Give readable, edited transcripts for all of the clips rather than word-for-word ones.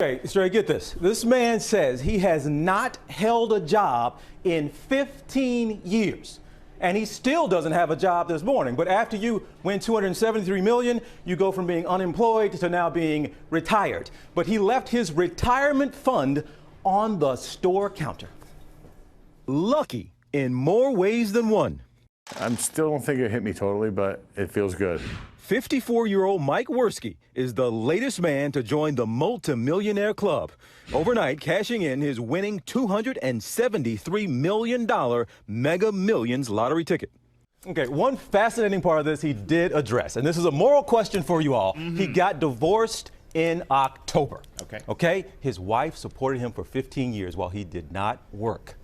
Okay, Stray, get this. This man says he has not held a job in 15 years. And he still doesn't have a job this morning. But after you win $273 million, you go from being unemployed to now being retired. But he left his retirement fund on the store counter. Lucky in more ways than one. I still don't think it hit me totally, but it feels good. 54-year-old Mike Worski is the latest man to join the multimillionaire club. Overnight, cashing in his winning $273 million Mega Millions lottery ticket. Okay, one fascinating part of this he did address, and this is a moral question for you all. He got divorced in October. Okay? His wife supported him for 15 years while he did not work.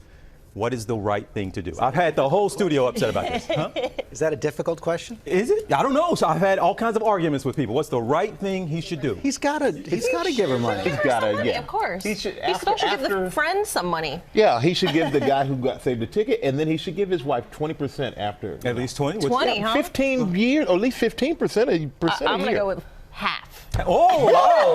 What is the right thing to do? I've had the whole studio upset about this. Huh? Is that a difficult question? Is it? I don't know. So I've had all kinds of arguments with people. What's the right thing he should do? He's got to give her money. He's got to, yeah. Of course. He still should give the friend some money. Yeah, he should give the guy who saved the ticket, and then he should give his wife 20% after. At least 20? 20, huh? 15 years, or at least 15% a year. I'm going to go with half. Oh, wow.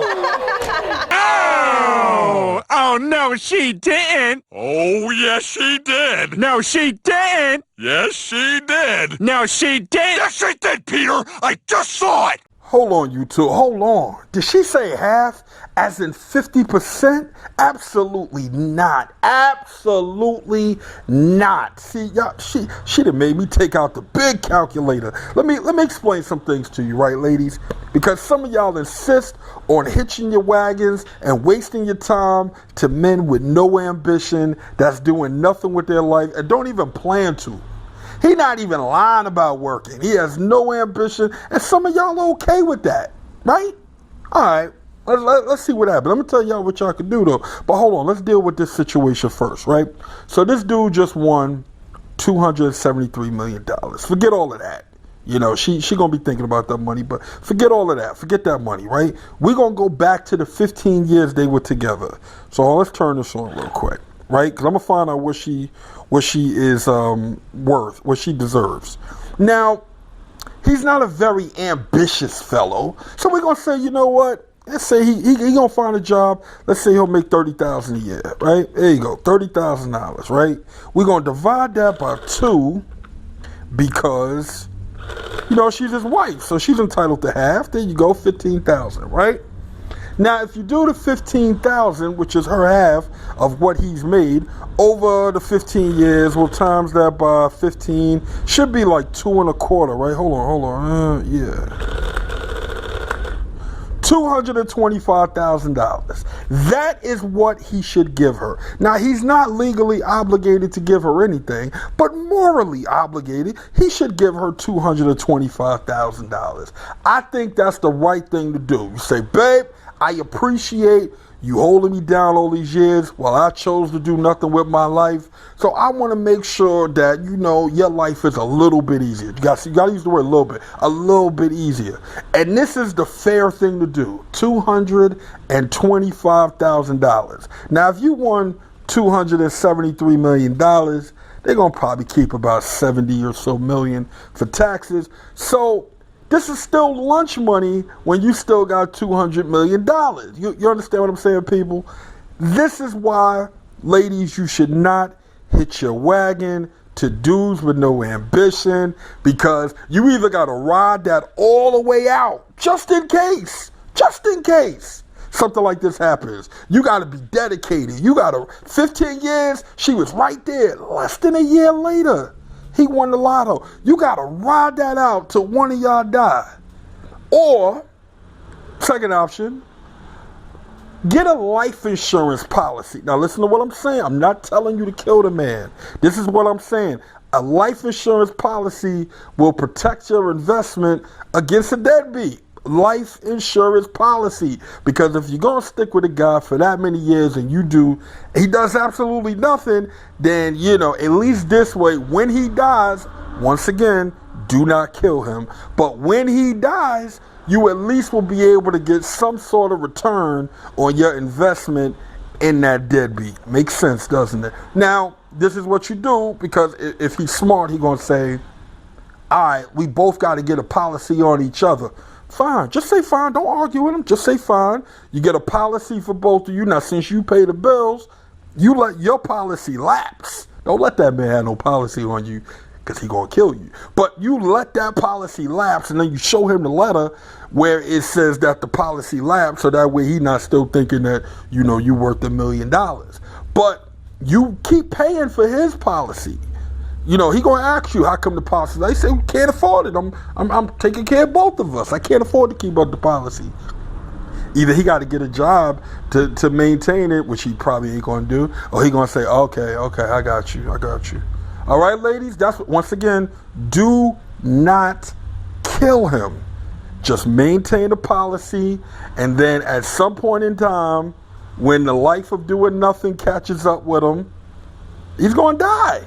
Oh, no, she didn't. Oh, yes, she did. No, she didn't. Yes, she did. No, she didn't. Yes, she did, Peter. I just saw it. Hold on, you two. Hold on. Did she say half as in 50%? Absolutely not. Absolutely not. See, y'all, she done made me take out the big calculator. Let me explain some things to you, right, ladies? Because some of y'all insist on hitching your wagons and wasting your time to men with no ambition, that's doing nothing with their life and don't even plan to. He not even lying about working. He has no ambition, and some of y'all are okay with that, right? All right, let's see what happens. I'm gonna tell y'all what y'all can do though. But hold on, let's deal with this situation first, right? So this dude just won $273 million. Forget all of that. You know, she gonna be thinking about that money, but forget all of that. Forget that money, right? We're gonna go back to the 15 years they were together. So let's turn this on real quick, right? Because I'm gonna find out what she is worth, what she deserves. Now, he's not a very ambitious fellow, so we're gonna say, you know what? Let's say he gonna find a job. Let's say he'll make $30,000 a year, right? There you go, $30,000, right? We're gonna divide that by 2 because, you know, she's his wife, so she's entitled to half. There you go, $15,000, right? Now, if you do the $15,000, which is her half of what he's made over the 15 years, we'll times that by 15, should be like 2.25, right? Hold on, yeah. $225,000. That is what he should give her. Now, he's not legally obligated to give her anything, but morally obligated. He should give her $225,000. I think that's the right thing to do. You say, babe, I appreciate you holding me down all these years while I chose to do nothing with my life. So I want to make sure that, you know, your life is a little bit easier. You got to use the word a little bit easier. And this is the fair thing to do, $225,000. Now, if you won $273 million, they're going to probably keep about 70 or so million for taxes. So this is still lunch money when you still got $200 million. You understand what I'm saying, people? This is why, ladies, you should not hitch your wagon to dudes with no ambition, because you either got to ride that all the way out, just in case something like this happens. You got to be dedicated. You got to, 15 years, she was right there. Less than a year later, he won the lotto. You got to ride that out till one of y'all die. Or, second option, get a life insurance policy. Now listen to what I'm saying. I'm not telling you to kill the man. This is what I'm saying. A life insurance policy will protect your investment against a deadbeat. Life insurance policy. Because if you're going to stick with a guy for that many years and he does absolutely nothing, then, you know, at least this way, when he dies, once again, do not kill him. But when he dies, you at least will be able to get some sort of return on your investment in that deadbeat. Makes sense, doesn't it? Now, this is what you do, because if he's smart, he's going to say, all right, we both got to get a policy on each other. Fine. Just say fine. Don't argue with him. Just say fine. You get a policy for both of you. Now, since you pay the bills, you let your policy lapse. Don't let that man have no policy on you because he going to kill you. But you let that policy lapse, and then you show him the letter where it says that the policy lapsed, so that way he not still thinking that, you know, you worth $1 million. But you keep paying for his policy. You know, he gonna ask you, how come the policy? They say, we can't afford it. I'm taking care of both of us. I can't afford to keep up the policy. Either he got to get a job to maintain it, which he probably ain't gonna do, or he gonna say, okay, I got you. All right, ladies, that's once again, do not kill him. Just maintain the policy, and then at some point in time, when the life of doing nothing catches up with him, he's gonna die.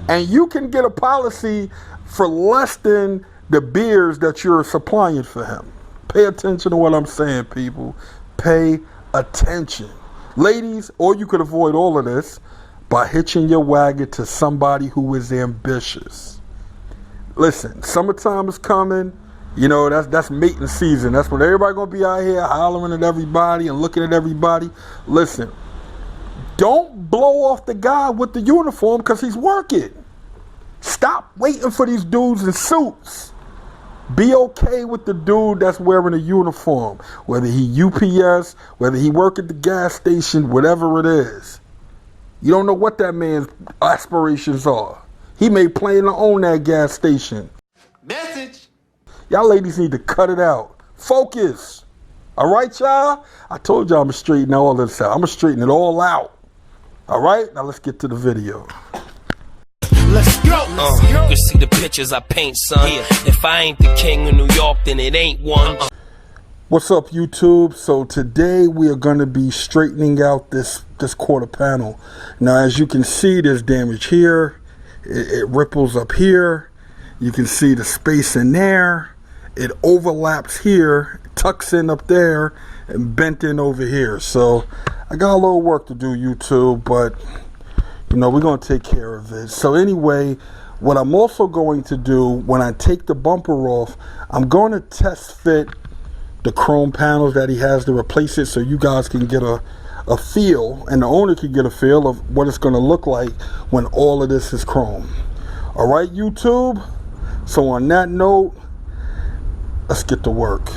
And you can get a policy for less than the beers that you're supplying for him. Pay attention to what I'm saying, people. Pay attention. Ladies, or you could avoid all of this by hitching your wagon to somebody who is ambitious. Listen, summertime is coming. You know, that's mating season. That's when everybody gonna be out here hollering at everybody and looking at everybody. Listen, don't blow off the guy with the uniform because he's working. Stop waiting for these dudes in suits. Be okay with the dude that's wearing a uniform, whether he UPS, whether he work at the gas station, whatever it is. You don't know what that man's aspirations are. He may plan to own that gas station. Message. Y'all ladies need to cut it out. Focus. All right, y'all? I told y'all I'm going to straighten all this out. I'm going to straighten it all out. All right? Now let's get to the video. Let's go. You see the pictures I paint, son. If I ain't the king of New York, then it ain't one. What's up, YouTube? So today we are going to be straightening out this quarter panel. Now, as you can see, there's damage here. It ripples up here. You can see the space in there. It overlaps here, tucks in up there, and bent in over here. So I got a little work to do, YouTube, but you know, we're going to take care of it. So anyway, what I'm also going to do when I take the bumper off, I'm going to test fit the chrome panels that he has to replace it, so you guys can get a feel, and the owner can get a feel of what it's going to look like when all of this is chrome. All right, YouTube? So on that note, let's get to work.